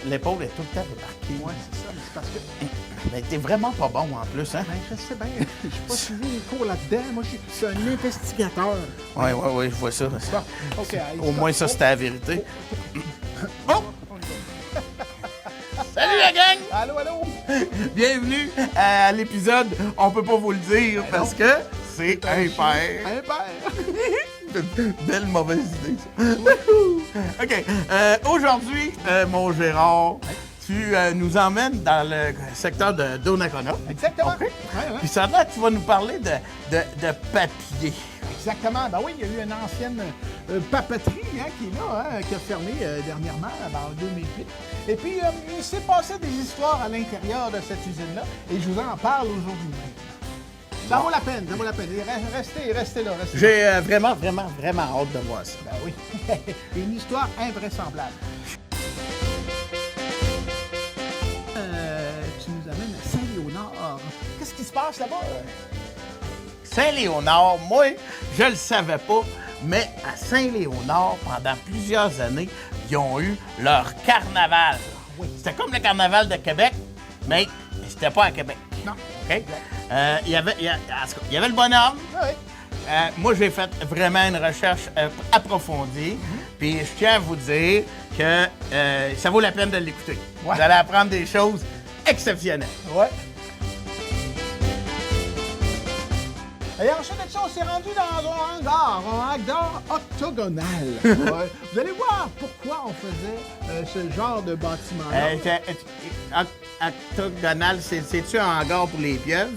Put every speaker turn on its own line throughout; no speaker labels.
l'épaule est tout le temps débarquée.
Ouais, c'est ça, mais c'est parce que.
Mais t'es vraiment pas bon en plus, hein?
Ben, je sais bien, je suis pas suivi les cours là-dedans. Moi, je suis un investigateur.
Oui, je vois ça.
Bon, OK. Allez,
Au moins, ça, c'était la vérité. Oh! Salut la gang!
Allô?
Bienvenue à l'épisode On peut pas vous le dire parce que c'est impair. Belle mauvaise idée, ça. OK. Aujourd'hui, mon Gérard, tu nous emmènes dans le secteur de Donnacona.
Exactement.
OK. Puis ça va, tu vas nous parler de papier.
Exactement. Ben oui, il y a eu une ancienne papeterie qui est là, qui a fermé dernièrement, en 2008. Et puis, il s'est passé des histoires à l'intérieur de cette usine-là, et je vous en parle aujourd'hui même. Ça vaut la peine. Restez là.
J'ai vraiment hâte de voir ça.
Ben oui. Une histoire invraisemblable. Tu nous amènes à Saint-Léonard. Qu'est-ce qui se passe là-bas?
Saint-Léonard, moi, je le savais pas, mais à Saint-Léonard, pendant plusieurs années, ils ont eu leur carnaval.
Oui.
C'était comme le carnaval de Québec, mais c'était pas à Québec.
Non.
OK? Il y avait le bonhomme.
Oui.
Moi, j'ai fait vraiment une recherche approfondie. Puis je tiens à vous dire que ça vaut la peine de l'écouter.
Ouais.
Vous allez apprendre des choses exceptionnelles.
Ouais. Et ensuite de ça, on s'est rendu dans un hangar octogonal. Ouais. Vous allez voir pourquoi on faisait ce genre de bâtiment-là.
Octogonal, c'est-tu un hangar pour les pieuvres?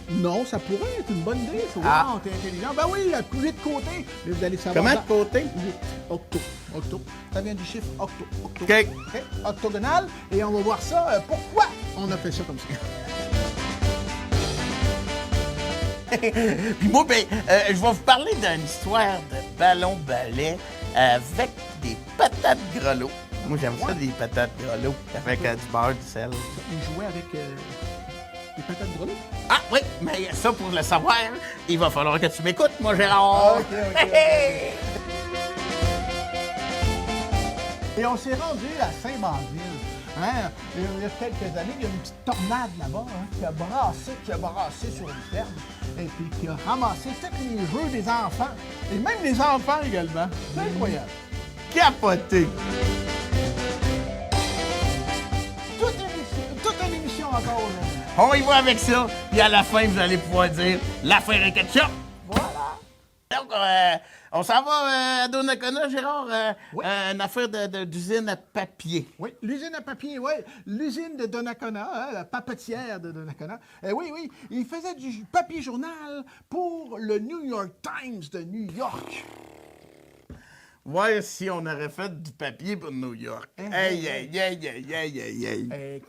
Non, ça pourrait être une bonne idée. Faut
Ah.
voir, t'es intelligent. Ben oui, il y a 8 côtés. Mais vous allez savoir.
Comment de côté?
8. Octo. Ça vient du chiffre octo.
OK.
Octogonal. Et on va voir ça. Pourquoi on a fait ça comme ça?
Puis moi, je vais vous parler d'une histoire de ballon-ballet avec des patates grelots. Moi, j'aime ça, des patates grelots avec du beurre, du sel.
Il jouait avec des patates grelots.
Ah oui, mais ça, pour le savoir, il va falloir que tu m'écoutes, moi, Gérard.
OK. Et on s'est rendu à Saint-Basile. Il y a quelques années, il y a une petite tornade là-bas qui a brassé sur une ferme et puis qui a ramassé tous les jeux des enfants et même les enfants également. C'est incroyable.
Capoté.
Toute une émission encore aujourd'hui.
On y va avec ça, puis à la fin, vous allez pouvoir dire l'affaire est ketchup.
Voilà.
Donc, on s'en va à Donnacona, Gérard,
Oui.
une affaire d'usine à papier.
Oui, l'usine à papier, oui. L'usine de Donnacona, la papetière de Donnacona. Oui, il faisait du papier journal pour le New York Times de New York.
Ouais, si on aurait fait du papier pour New York. Aïe.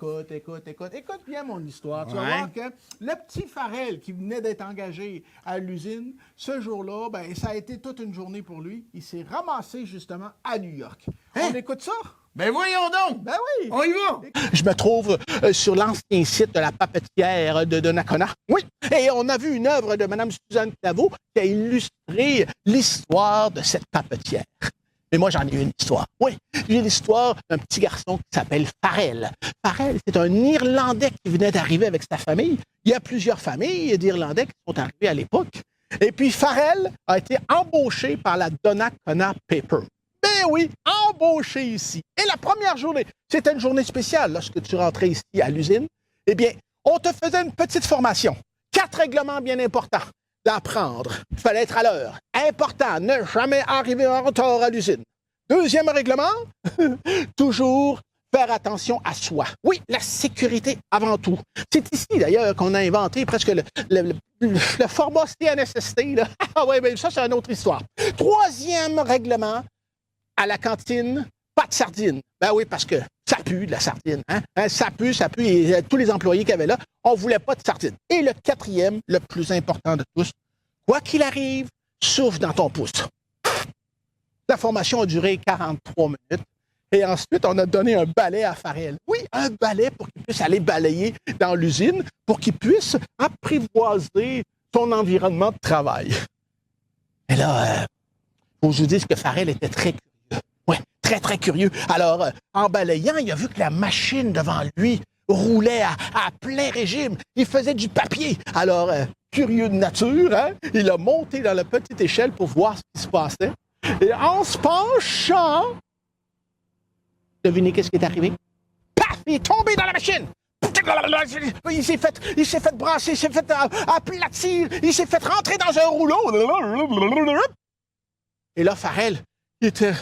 Écoute bien mon histoire. Tu vas
Ouais.
voir que le petit Farrell qui venait d'être engagé à l'usine, ce jour-là, ça a été toute une journée pour lui. Il s'est ramassé justement à New York.
Hein?
On écoute ça?
Ben voyons donc!
Ben oui!
On y va!
Je me trouve sur l'ancien site de la papetière de Donnacona. Oui, et on a vu une œuvre de Mme Suzanne Claveau qui a illustré l'histoire de cette papetière. Mais moi, j'en ai une histoire. Oui, j'ai l'histoire d'un petit garçon qui s'appelle Farrell. Farrell, c'est un Irlandais qui venait d'arriver avec sa famille. Il y a plusieurs familles d'Irlandais qui sont arrivés à l'époque. Et puis, Farrell a été embauché par la Donnacona Paper. Ben oui, embauché ici. Et la première journée, c'était une journée spéciale lorsque tu rentrais ici à l'usine. Eh bien, on te faisait une petite formation. 4 règlements bien importants d'apprendre. Il fallait être à l'heure. Important, ne jamais arriver en retard à l'usine. Deuxième règlement, toujours faire attention à soi. Oui, la sécurité avant tout. C'est ici, d'ailleurs, qu'on a inventé presque le format CNSST. Là. Ah oui, mais ça, c'est une autre histoire. Troisième règlement, à la cantine, pas de sardines. Ben oui, parce que ça pue de la sardine. Ça pue. Et tous les employés qu'il y avait là, on voulait pas de sardines. Et le quatrième, le plus important de tous, quoi qu'il arrive, souffle dans ton pouce. La formation a duré 43 minutes. Et ensuite, on a donné un balai à Farrell. Oui, un balai pour qu'il puisse aller balayer dans l'usine, pour qu'il puisse apprivoiser son environnement de travail. Et là, faut que je vous dise que Farrell était très curieux. Oui, très très curieux. Alors, en balayant, il a vu que la machine devant lui roulait à plein régime. Il faisait du papier. Alors, curieux de nature, hein, il a monté dans la petite échelle pour voir ce qui se passait. Et en se penchant, devinez qu'est-ce qui est arrivé? Paf! Il est tombé dans la machine! Il s'est fait brasser, il s'est fait aplatir, il s'est fait rentrer dans un rouleau. Et là, Farrell, il était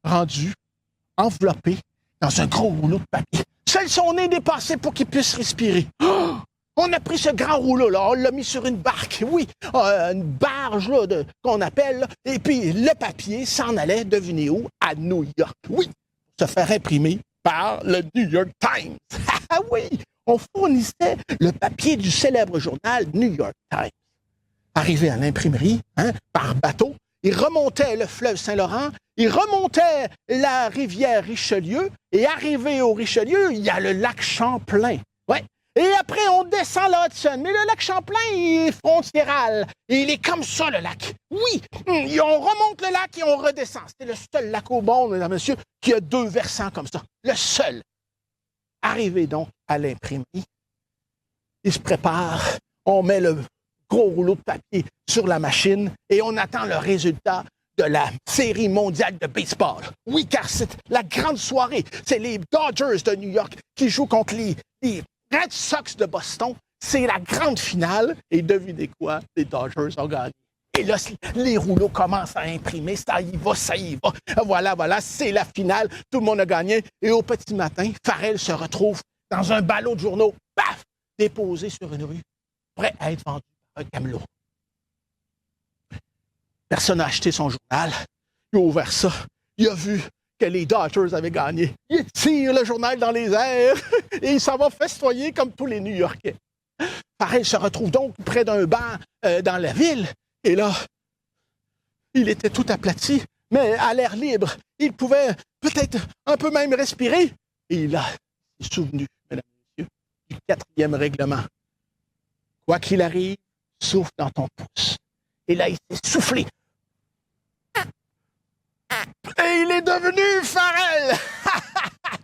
rendu, enveloppé dans un gros rouleau de papier. Seul son nez dépassait pour qu'il puisse respirer. Oh! On a pris ce grand rouleau-là, on l'a mis sur une barque, oui, une barge là, qu'on appelle, là, et puis le papier s'en allait, devinez où? À New York, oui, se faire imprimer par le New York Times. Ah oui, on fournissait le papier du célèbre journal New York Times. Arrivé à l'imprimerie, hein, par bateau, il remontait le fleuve Saint-Laurent, il remontait la rivière Richelieu, et arrivé au Richelieu, il y a le lac Champlain. Ouais. Et après, on descend la Hudson. Mais le lac Champlain, il est frontiéral. Et il est comme ça, le lac. Oui, on remonte le lac et on redescend. C'est le seul lac au monde, mesdames et messieurs, qui a 2 versants comme ça. Le seul. Arrivé donc à l'imprimerie, il se prépare, on met le gros rouleau de papier sur la machine et on attend le résultat de la série mondiale de baseball. Oui, car c'est la grande soirée. C'est les Dodgers de New York qui jouent contre les Red Sox de Boston. C'est la grande finale. Et devinez quoi? Les Dodgers ont gagné. Et là, les rouleaux commencent à imprimer. Ça y va, ça y va. Voilà, c'est la finale. Tout le monde a gagné. Et au petit matin, Farrell se retrouve dans un ballot de journaux. Paf! Déposé sur une rue. Prêt à être vendu par un camelot. Personne n'a acheté son journal. Il a ouvert ça. Il a vu que les Dodgers avaient gagné. Il tire le journal dans les airs et il s'en va festoyer comme tous les New-Yorkais. Farrell se retrouve donc près d'un banc dans la ville. Et là, il était tout aplati, mais à l'air libre. Il pouvait peut-être un peu même respirer. Et il a souvenu, mesdames et messieurs, du 4e règlement. Quoi qu'il arrive, souffle dans ton pouce. Et là, il s'est soufflé. Et il est devenu Farrell!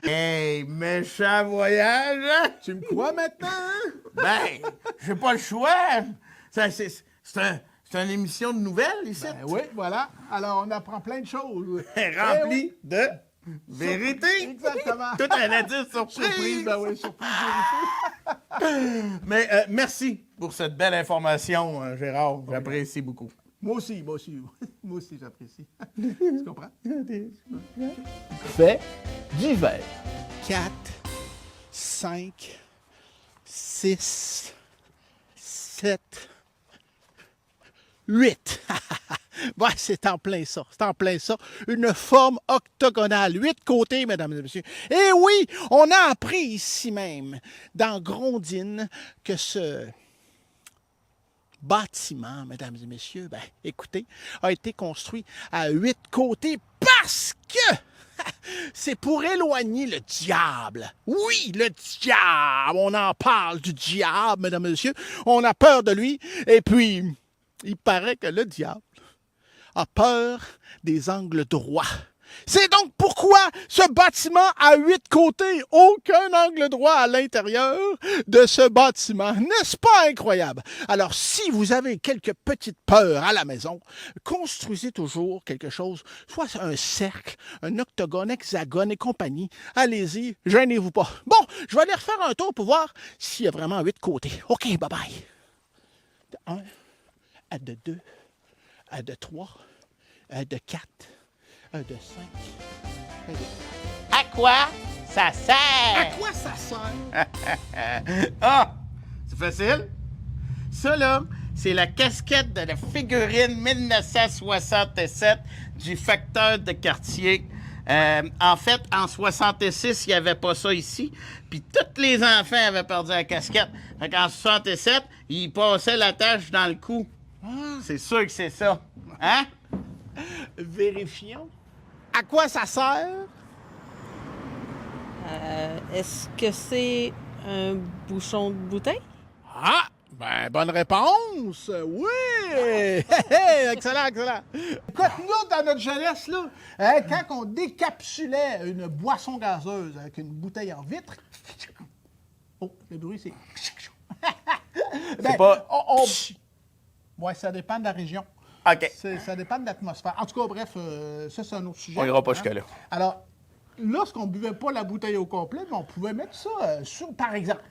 Hey, méchant voyage! Hein?
Tu me crois maintenant?
Ben, j'ai pas le choix. C'est une émission de nouvelles, ici.
Ben oui, voilà. Alors, on apprend plein de choses.
Remplie de vérité.
Exactement.
Tout un indice surprise.
Surprise, ben oui, surprise vérité.
Mais merci pour cette belle information, Gérard. J'apprécie beaucoup.
Moi aussi. Moi aussi, j'apprécie. Tu comprends? Fait divers. 4, 5, 6, 7, 8. Ouais, c'est en plein ça. Une forme octogonale. 8 côtés, mesdames et messieurs. Et oui, on a appris ici même, dans Grondines, que ce bâtiment, mesdames et messieurs, ben, écoutez, a été construit à 8 côtés parce que c'est pour éloigner le diable. Oui, le diable. On en parle du diable, mesdames et messieurs. On a peur de lui. Et puis, il paraît que le diable a peur des angles droits. C'est donc pourquoi ce bâtiment a 8 côtés, aucun angle droit à l'intérieur de ce bâtiment. N'est-ce pas incroyable? Alors, si vous avez quelques petites peurs à la maison, construisez toujours quelque chose, soit un cercle, un octogone, hexagone et compagnie. Allez-y, gênez-vous pas. Bon, je vais aller refaire un tour pour voir s'il y a vraiment 8 côtés. OK, bye-bye. De 1, à de 2, à de 3, à de 4, à de 5, à de...
À quoi ça sert?
À quoi ça sert?
Ah! C'est facile. Ça, là, c'est la casquette de la figurine 1967 du facteur de quartier. En fait, en 66, il n'y avait pas ça ici. Puis tous les enfants avaient perdu la casquette. Fait qu'en 67, ils passaient la tâche dans le cou. C'est sûr que c'est ça. Hein?
Vérifions. À quoi ça sert?
Est-ce que c'est un bouchon de bouteille?
Ah! Ben, bonne réponse! Oui! Hé, hé, excellent, excellent! Écoute, nous, dans notre jeunesse, là, hein, quand on décapsulait une boisson gazeuse avec une bouteille en vitre... Oh, le bruit, c'est... Ben,
pas...
Ouais, ça dépend de la région.
OK.
Ça dépend de l'atmosphère. En tout cas, bref, ça, c'est un autre sujet.
On ira pas jusque-là.
Alors, lorsqu'on ne buvait pas la bouteille au complet, mais on pouvait mettre ça sur, par exemple,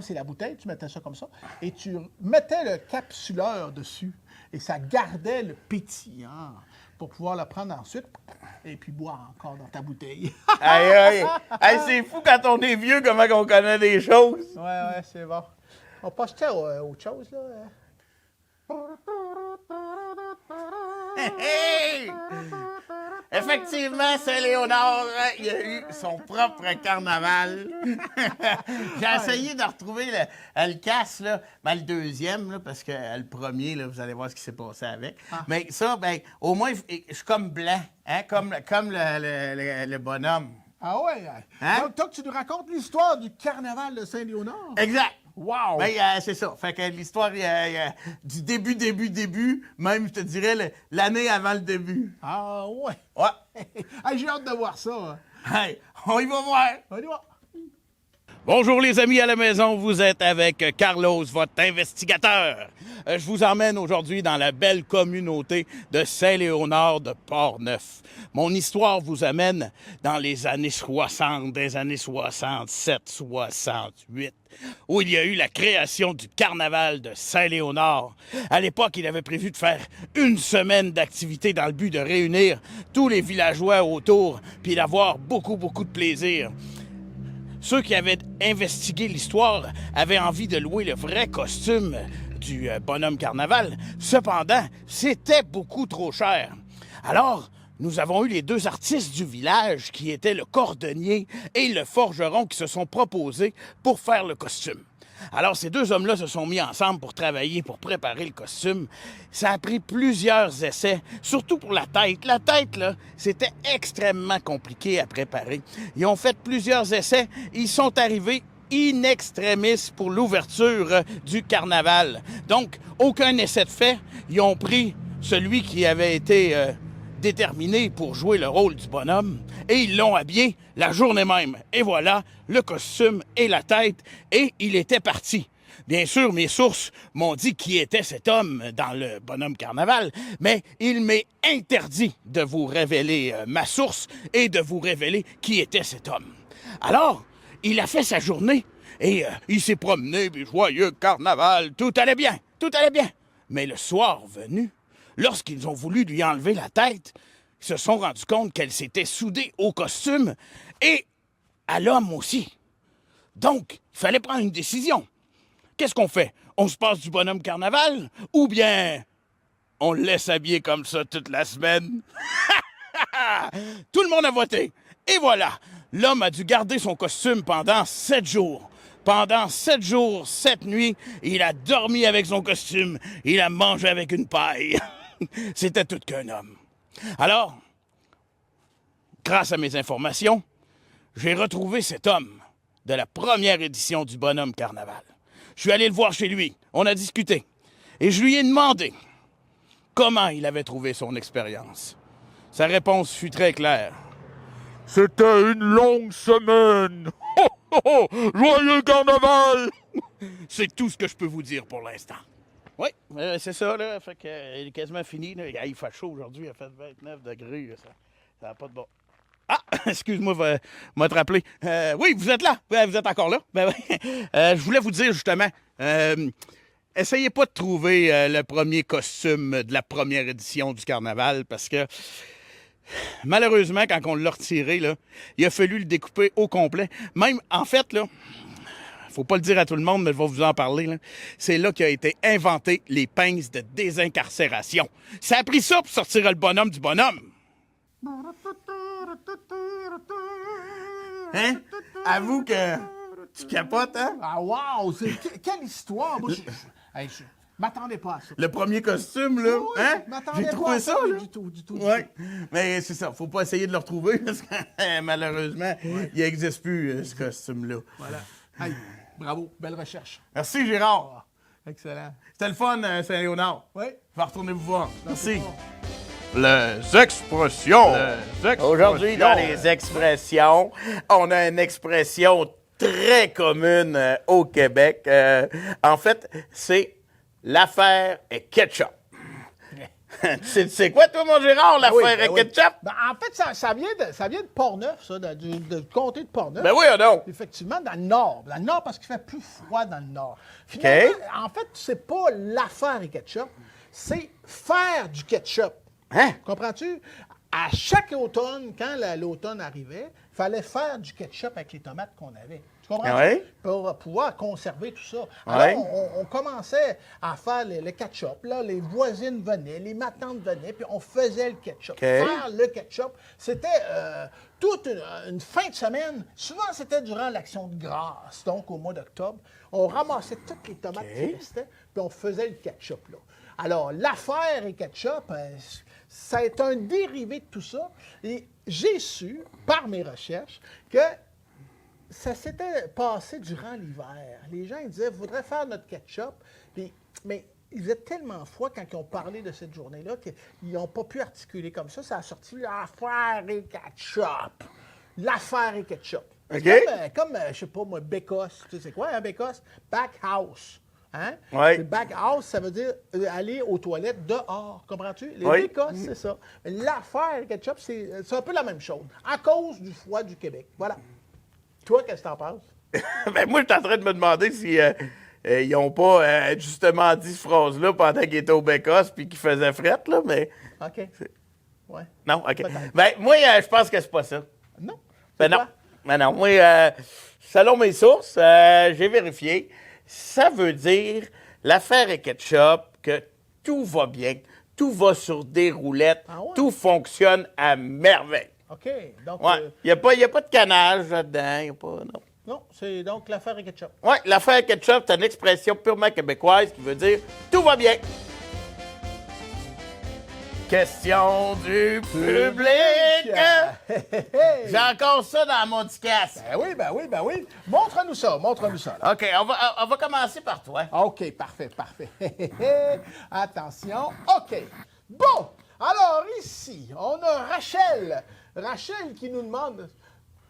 c'est la bouteille, tu mettais ça comme ça, et tu mettais le capsuleur dessus, et ça gardait le pétillant pour pouvoir le prendre ensuite, et puis boire encore dans ta bouteille.
Aïe, aïe. Hey, c'est fou quand on est vieux, comment on connaît des choses.
Ouais, c'est bon. On passe à autre chose, là.
Hey! Effectivement, Saint-Léonard, il a eu son propre carnaval. J'ai essayé de retrouver le casse, là, ben, le deuxième, là, parce que le premier, là, vous allez voir ce qui s'est passé avec. Mais ça, ben, au moins, je suis comme blanc, hein, comme le bonhomme.
Ah ouais?
Hein?
Donc, toi, tu nous racontes l'histoire du carnaval de Saint-Léonard?
Exact.
Wow!
Ben, c'est ça. Fait que l'histoire du début, même, je te dirais, l'année avant le début.
Ah ouais!
Ouais.
Hey, j'ai hâte de voir ça.
Hey, on y va voir.
On y va.
Bonjour les amis à la maison, vous êtes avec Carlos, votre investigateur. Je vous emmène aujourd'hui dans la belle communauté de Saint-Léonard de Portneuf. Mon histoire vous amène dans les années 60, des années 67, 68, où il y a eu la création du carnaval de Saint-Léonard. À l'époque, il avait prévu de faire une semaine d'activité dans le but de réunir tous les villageois autour, puis d'avoir beaucoup de plaisir. Ceux qui avaient investigué l'histoire avaient envie de louer le vrai costume du bonhomme carnaval. Cependant, c'était beaucoup trop cher. Alors, nous avons eu les deux artistes du village qui étaient le cordonnier et le forgeron qui se sont proposés pour faire le costume. Alors, ces deux hommes-là se sont mis ensemble pour travailler, pour préparer le costume. Ça a pris plusieurs essais, surtout pour la tête. La tête, là, c'était extrêmement compliqué à préparer. Ils ont fait plusieurs essais. Ils sont arrivés in extremis pour l'ouverture du carnaval. Donc, aucun essai de fait. Ils ont pris celui qui avait été déterminé pour jouer le rôle du bonhomme et ils l'ont habillé la journée même. Et voilà, le costume et la tête, et il était parti. Bien sûr, mes sources m'ont dit qui était cet homme dans le bonhomme carnaval, mais il m'est interdit de vous révéler ma source et de vous révéler qui était cet homme. Alors, il a fait sa journée et il s'est promené, puis joyeux carnaval, tout allait bien. Mais le soir venu, lorsqu'ils ont voulu lui enlever la tête, ils se sont rendus compte qu'elle s'était soudée au costume et à l'homme aussi. Donc, il fallait prendre une décision. Qu'est-ce qu'on fait? On se passe du bonhomme carnaval ou bien on le laisse habiller comme ça toute la semaine? Tout le monde a voté. Et voilà, l'homme a dû garder son costume pendant 7 jours. Pendant 7 jours, 7 nuits, il a dormi avec son costume. Il a mangé avec une paille. C'était tout qu'un homme. Alors, grâce à mes informations, j'ai retrouvé cet homme de la première édition du bonhomme carnaval. Je suis allé le voir chez lui. On a discuté. Et je lui ai demandé comment il avait trouvé son expérience. Sa réponse fut très claire. C'était une longue semaine. Joyeux carnaval! C'est tout ce que je peux vous dire pour l'instant. Oui, c'est ça, là. Fait que, il est quasiment fini. Là. Il fait chaud aujourd'hui. Il a fait 29 degrés. Ça n'a pas de bon. Ah, excuse-moi, m'a te rappeler. Oui, vous êtes là. Vous êtes encore là. Ben, je voulais vous dire, justement, essayez pas de trouver le premier costume de la première édition du carnaval parce que, malheureusement, quand on l'a retiré, là, il a fallu le découper au complet. Même, en fait, là, faut pas le dire à tout le monde, mais je vais vous en parler. Là. C'est là qu'a été inventé les pinces de désincarcération. Ça a pris ça pour sortir le bonhomme du bonhomme. Hein? Avoue que tu capotes, hein?
Ah wow! Quelle histoire! Moi, je m'attendais pas à ça.
Le premier costume, là,
oui,
hein?
m'attendais
J'ai
pas
trouvé
à
ça, là.
Du tout.
Ouais. Mais c'est ça, faut pas essayer de le retrouver parce que malheureusement, il n'existe plus ce costume-là.
Voilà. Hey, bravo, belle recherche.
Merci Gérard.
Excellent.
C'était le fun, Saint-Léonard.
Oui.
Je vais retourner vous voir. Merci.
Les expressions.
Aujourd'hui, dans les expressions, on a une expression très commune au Québec. En fait, c'est l'affaire est ketchup. Tu sais quoi, toi, mon Gérard, l'affaire est ketchup?
Ben, en fait, ça vient de Portneuf, ça, du comté de Portneuf.
Ben oui, non.
Effectivement, dans le nord. Dans le nord, parce qu'il fait plus froid dans le nord. Finalement, en fait, c'est pas l'affaire et ketchup, c'est faire du ketchup.
Hein?
Comprends-tu? À chaque automne, quand l'automne arrivait, il fallait faire du ketchup avec les tomates qu'on avait. Tu comprends?
Oui.
Pour pouvoir conserver tout ça.
Oui.
Alors, on commençait à faire le ketchup. Là, les voisines venaient, les matantes venaient, puis on faisait le ketchup.
OK.
Faire le ketchup, c'était toute une fin de semaine. Souvent, c'était durant l'Action de grâce, donc au mois d'octobre. On ramassait toutes les tomates qui restaient, puis on faisait le ketchup, là. Alors, l'affaire et ketchup, ça est un dérivé de tout ça. Et j'ai su, par mes recherches, que ça s'était passé durant l'hiver. Les gens ils disaient, il faudrait faire notre ketchup. Mais ils étaient tellement froids quand ils ont parlé de cette journée-là qu'ils n'ont pas pu articuler comme ça. Ça a sorti l'affaire et ketchup. L'affaire et ketchup.
OK.
C'est comme je sais pas moi, Bécosse. Tu sais c'est quoi, un Bécosse? Backhouse. Hein?
Oui.
Le backhouse, ça veut dire aller aux toilettes dehors. Comprends-tu? Les
Oui.
Bécosses, c'est ça. Mais l'affaire et ketchup, c'est un peu la même chose. À cause du froid du Québec. Voilà. Toi, qu'est-ce que t'en penses?
Ben moi, je suis en train de me demander si ils n'ont pas justement dit cette phrase-là pendant qu'ils étaient au Bécosse puis qu'ils faisaient fret, là, mais...
OK. Ouais.
Non, OK.
Peut-être.
Ben, moi, je pense que c'est pas ça.
Non.
Ben
C'est
non.
quoi?
Ben non. Moi, selon mes sources, j'ai vérifié. Ça veut dire, l'affaire est ketchup, que tout va bien, tout va sur des roulettes,
Ah ouais?
tout fonctionne à merveille.
OK. Donc,
Ouais. Il n'y a pas de canage là-dedans. Y a pas, non.
non, c'est donc l'affaire et ketchup.
Oui, l'affaire ketchup, c'est une expression purement québécoise qui veut dire tout va bien. Question du public. J'ai encore ça dans mon ticasse.
Ben oui. Montre-nous ça, là.
OK, on va commencer par toi.
OK, parfait. Attention. OK. Bon, alors ici, on a Rachel. Rachel qui nous demande...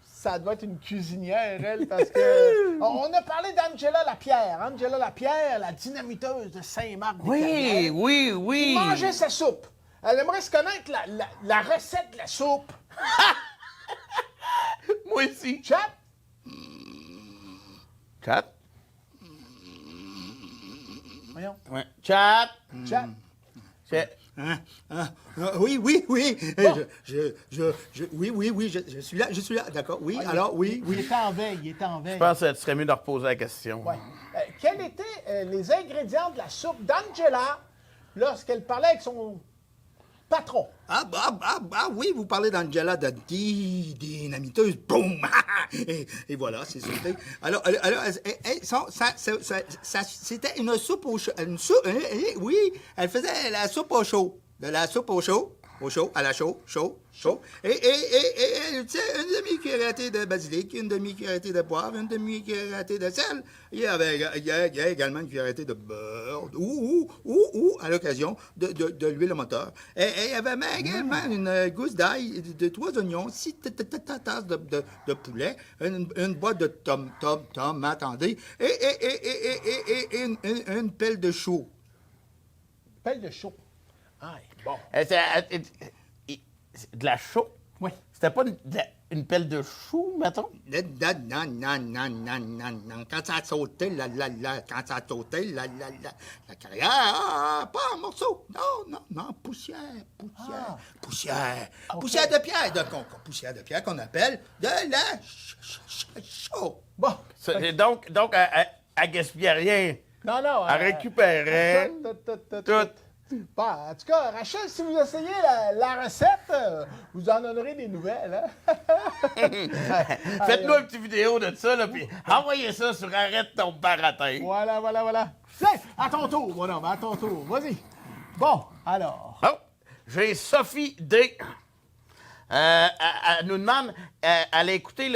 Ça doit être une cuisinière, elle, parce que... On a parlé d'Angela Lapierre. Angela Lapierre, la dynamiteuse de Saint-Marc-des-Carrières.
Oui.
Qui mangeait sa soupe. Elle aimerait se connaître la recette de la soupe.
Moi aussi.
Chat?
Chat?
Voyons.
Ouais. Chat?
Chat.
Oui.
Bon.
Oui, je suis là, d'accord. Oui, alors, oui.
Il était en veille,
Je pense que tu serais mieux de reposer la question.
Ouais. Quels étaient les ingrédients de la soupe d'Angela lorsqu'elle parlait avec son patron?
Oui, vous parlez d'Angela, de dynamiteuse, boum! Et voilà, c'est ça. Alors, c'était une soupe au chaud. Oui, elle faisait la soupe au chaud. De la soupe au chaud, à la chaud. Et une demi-cuillerée de basilic, une demi-cuillerée de poivre, une demi-cuillerée de sel. Il y a également une cuillerée de beurre, ou à l'occasion, de l'huile moteur. Et il y avait également une gousse d'ail, de 3 oignons, 6 tasses de poulet, une boîte de tomates, attendez, et une pelle de chou.
Pelle de chou. Aïe, bon.
De la chaux?
Oui.
C'était pas une pelle de chou, mettons?
Non. Quand ça a sauté, la carrière, pas en morceaux. Non, poussière. Poussière de pierre. Poussière de pierre qu'on appelle de la chaux.
Bon.
Donc, elle gaspillait rien.
Non.
Elle récupérait tout.
Bon, en tout cas, Rachel, si vous essayez la recette, vous en donnerez des nouvelles. Hein?
Faites-nous une petite vidéo de ça, là, puis envoyez ça sur Arrête ton baratin.
Voilà. Tiens, à ton tour, mon homme, à ton tour. Vas-y. Bon, alors.
Oh, j'ai Sophie D. Elle nous demande, elle a écouté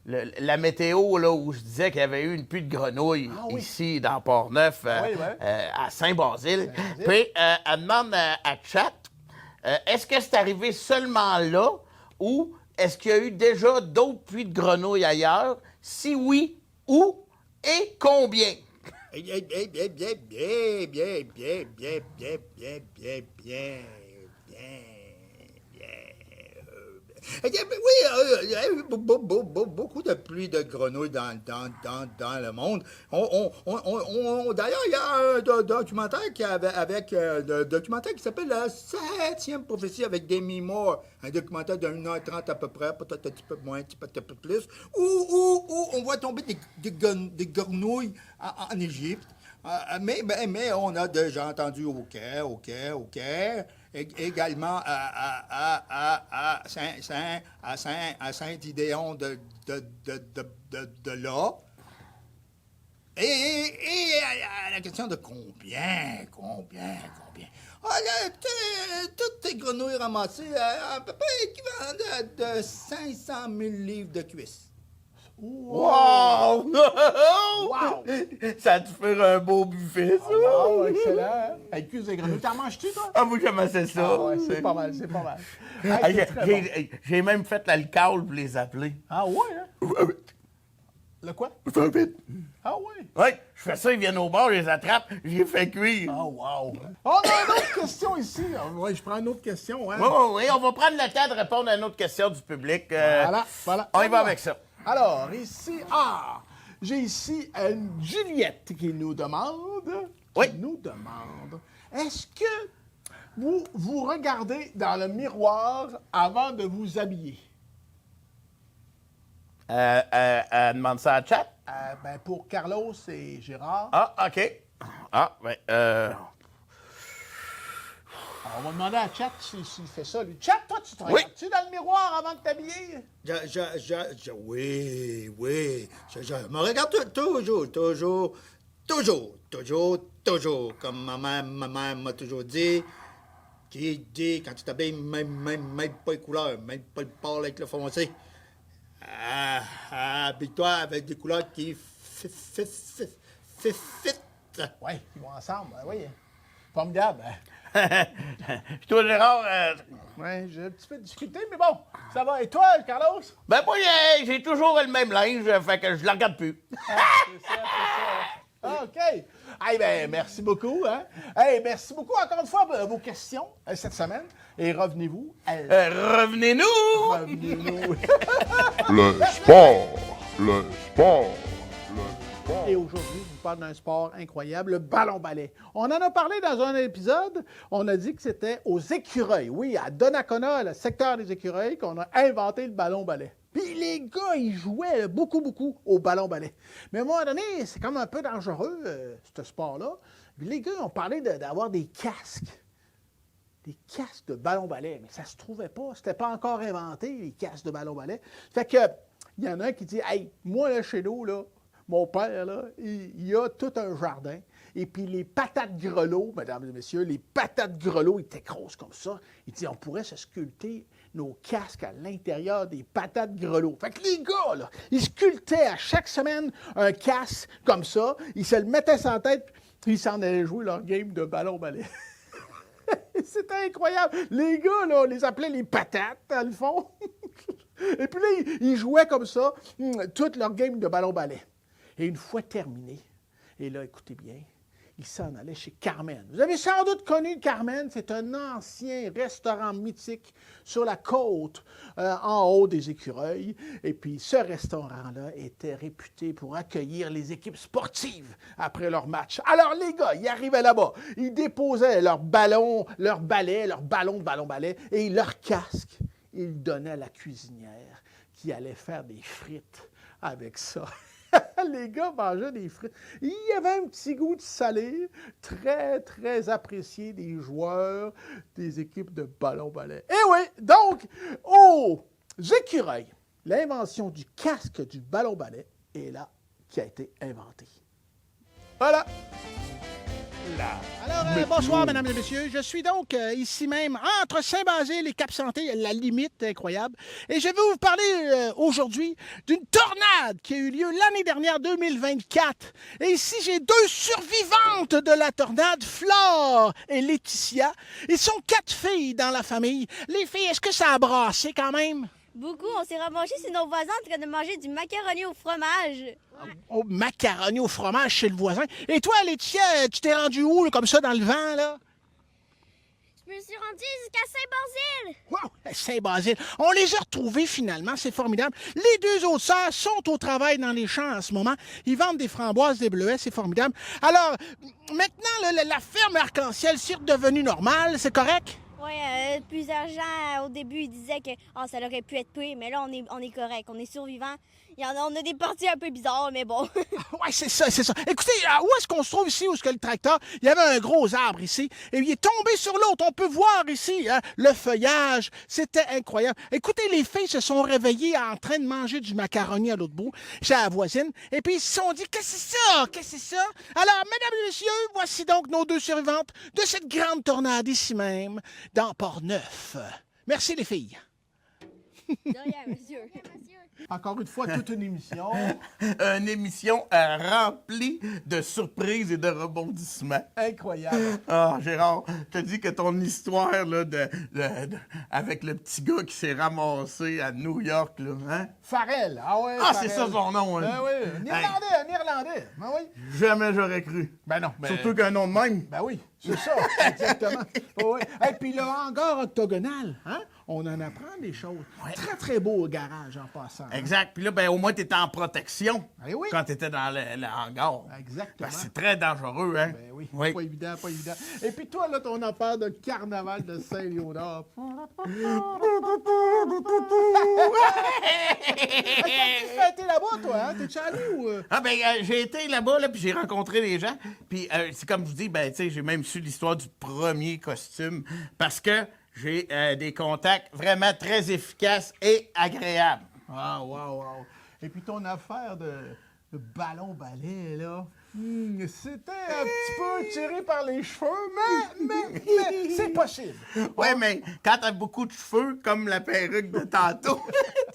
la météo, là, où je disais qu'il y avait eu une pluie de grenouilles ici, dans Port-Neuf, à Saint-Basile. Puis, elle demande à Chat, est-ce que c'est arrivé seulement là ou est-ce qu'il y a eu déjà d'autres pluies de grenouilles ailleurs? Si oui, où et combien?
Beaucoup de pluie de grenouilles dans le monde. D'ailleurs, il y a un documentaire le documentaire qui s'appelle La 7e prophétie avec Demi Moore. Un documentaire d'1h30 à peu près, peut-être un petit peu moins, un petit peu plus, où on voit tomber des grenouilles en Égypte. Mais on a déjà entendu au Caire, également à Saint-Idéon de là. Et à la question de combien? Toutes ces grenouilles ramassées, à peu près équivalent de 500 000 livres de cuisses.
Wow!
Wow!
Ça a dû faire un beau buffet, ça!
Oh, excellent! Hey, cuisse de grenouille, t'en manges-tu, toi?
Ah, moi, j'aimais ça.
Ah ouais, c'est pas mal.
Hey,
Hey, c'est très bon.
j'ai même fait l'alcool pour les appeler.
Ah ouais, hein? Le quoi? Ah ouais?
Oui, je fais ça, ils viennent au bar, je les attrape, je les fais cuire.
Oh, wow! On a une autre question ici. Oui, je prends une autre question, hein?
Oui, on va prendre le temps de répondre à une autre question du public.
Voilà.
On y va avec ça.
Alors, ici, j'ai ici une Juliette qui nous demande. Est-ce que vous regardez dans le miroir avant de vous habiller?
Elle demande ça à chat.
Pour Carlos et Gérard.
Ah, OK.
On va demander à Chat s'il fait ça. Lui. Chat, toi, tu te regardes-tu dans le miroir avant de t'habiller?
Oui. Je me regarde toujours. Comme ma mère m'a toujours dit, qui dit, quand tu t'habilles, même pas les couleurs, même pas le pâle avec le foncé. Habille-toi avec des couleurs qui fit.
Oui, ils vont ensemble. Oui. Formidable.
Puis toi, Gérard...
Oui, j'ai un petit peu de difficulté, mais bon, ça va. Et toi, Carlos?
Ben moi, j'ai toujours le même linge, fait que je la regarde plus.
C'est ça. OK. Hey, merci beaucoup. Hein? Hey, merci beaucoup encore une fois pour vos questions cette semaine. Et revenez-vous.
Revenez-nous!
Revenez-nous.
Le sport.
Et aujourd'hui, je vous parle d'un sport incroyable, le ballon-ballet. On en a parlé dans un épisode. On a dit que c'était aux écureuils. Oui, à Donnacona, le secteur des écureuils, qu'on a inventé le ballon-ballet. Puis les gars, ils jouaient beaucoup au ballon-ballet. Mais à un moment donné, c'est comme un peu dangereux, ce sport-là. Puis les gars ont parlé d'avoir des casques. Des casques de ballon-ballet. Mais ça se trouvait pas. C'était pas encore inventé, les casques de ballon-ballet. Fait que, il y en a un qui dit, « Hey, moi, là, chez nous, là, mon père, là, il a tout un jardin. Et puis les patates grelots, mesdames et messieurs, les patates grelots étaient grosses comme ça. Il dit, on pourrait se sculpter nos casques à l'intérieur des patates grelots. Fait que les gars, là, ils sculptaient à chaque semaine un casque comme ça. Ils se le mettaient sur la tête, puis ils s'en allaient jouer leur game de ballon-ballet. C'était incroyable. Les gars, là, on les appelait les patates, dans le fond. Et puis là, ils jouaient comme ça toute leur game de ballon-ballet. Et une fois terminé, et là, écoutez bien, il s'en allait chez Carmen. Vous avez sans doute connu Carmen, c'est un ancien restaurant mythique sur la côte, en haut des écureuils. Et puis, ce restaurant-là était réputé pour accueillir les équipes sportives après leur match. Alors, les gars, ils arrivaient là-bas, ils déposaient leur ballon, leur balai, leur ballon de ballon-balai et leur casque. Ils le donnaient à la cuisinière qui allait faire des frites avec ça. Les gars mangeaient des frites. Il y avait un petit goût de salé, très, très apprécié des joueurs des équipes de ballon-ballet. Et oui, donc, aux écureuils, l'invention du casque du ballon-ballet est là qui a été inventée. Voilà! Alors, bonsoir, mesdames et messieurs. Je suis donc ici même, entre Saint-Basile et Cap-Santé, la limite incroyable. Et je vais vous parler aujourd'hui d'une tornade qui a eu lieu l'année dernière, 2024. Et ici, j'ai 2 survivantes de la tornade, Flore et Laetitia. Ils sont 4 filles dans la famille. Les filles, est-ce que ça a brassé quand même?
Beaucoup, on s'est revanché sur nos voisins en train de manger du macaroni au fromage.
Au macaroni au fromage chez le voisin. Et toi, Laetitia, tu t'es rendu où, là, comme ça, dans le vent, là?
Je me suis rendue jusqu'à Saint-Basile.
Wow! Saint-Basile. On les a retrouvés finalement, c'est formidable. Les 2 autres sœurs sont au travail dans les champs en ce moment. Ils vendent des framboises, des bleuets, c'est formidable. Alors, maintenant, là, la ferme Arc-en-Ciel, c'est redevenu normal, c'est correct?
Oui, plusieurs gens au début ils disaient que ça aurait pu être pire, mais là on est correct, on est survivants. On a des parties un peu bizarres, mais bon.
Oui, c'est ça, c'est ça. Écoutez, où est-ce qu'on se trouve ici, où est-ce que le tracteur? Il y avait un gros arbre ici, et il est tombé sur l'autre. On peut voir ici le feuillage. C'était incroyable. Écoutez, les filles se sont réveillées en train de manger du macaroni à l'autre bout, chez la voisine, et puis ils se sont dit, qu'est-ce que c'est ça? Qu'est-ce que c'est ça? Alors, mesdames et messieurs, voici donc nos 2 survivantes de cette grande tornade ici même, dans Port-Neuf. Merci, les filles.
De rien, monsieur.
Encore une fois, toute une émission.
Une émission remplie de surprises et de rebondissements.
Incroyable.
Ah, Gérard, je te dis que ton histoire là, avec le petit gars qui s'est ramassé à New York, là, hein?
Farrell. Ah ouais.
Ah,
Farrell.
c'est ça son nom, hein?
Ben oui, un Irlandais. Ben oui.
Jamais j'aurais cru.
Ben non.
Surtout qu'un nom de même.
Ben oui, c'est ça, exactement. Oui. Et puis le hangar octogonal, hein? On en apprend des choses. Très, très beau garage en passant. Hein?
Exact. Puis là, ben, au moins, tu étais en protection
Eh oui.
quand tu étais dans le hangar.
Exactement.
Ben, c'est très dangereux, hein?
Ben oui,
Oui.
pas évident, pas évident. Et puis toi, là, ton affaire de carnaval de Saint-Léonard. Qu'est-ce que tu fêté là-bas, toi, hein? T'es-tu allé ou...
Ah ben j'ai été là-bas là, puis j'ai rencontré les gens, puis c'est comme je vous dis, ben tu sais, j'ai même su l'histoire du premier costume parce que j'ai des contacts vraiment très efficaces et agréables.
Ah, wow. Et puis ton affaire de ballon-ballet, là, c'était un petit peu tiré par les cheveux, mais c'est possible.
Ouais, mais quand t'as beaucoup de cheveux, comme la perruque de tantôt,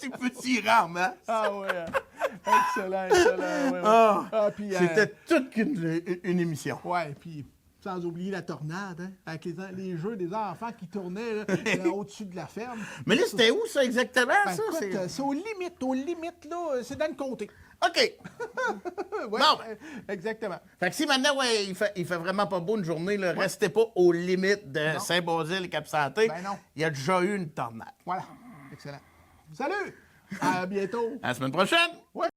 tu peux t'y rendre, hein?
Ah ouais, excellent. Ouais.
Ah,
Puis,
c'était toute une émission.
ouais, puis sans oublier la tornade, hein, avec les jeux des enfants qui tournaient là, au-dessus de la ferme.
Mais là, c'était où ça exactement,
Ben,
ça?
écoute, c'est aux limites, là, c'est dans le comté.
OK.
Ouais,
Bon.
Exactement.
Fait que si maintenant, ouais, il fait vraiment pas beau une journée, là, restez pas aux limites de Saint-Basile et Cap-Santé.
Ben non.
Il y a déjà eu une tornade.
Voilà, excellent. Salut! À bientôt!
À la semaine prochaine!
Ouais.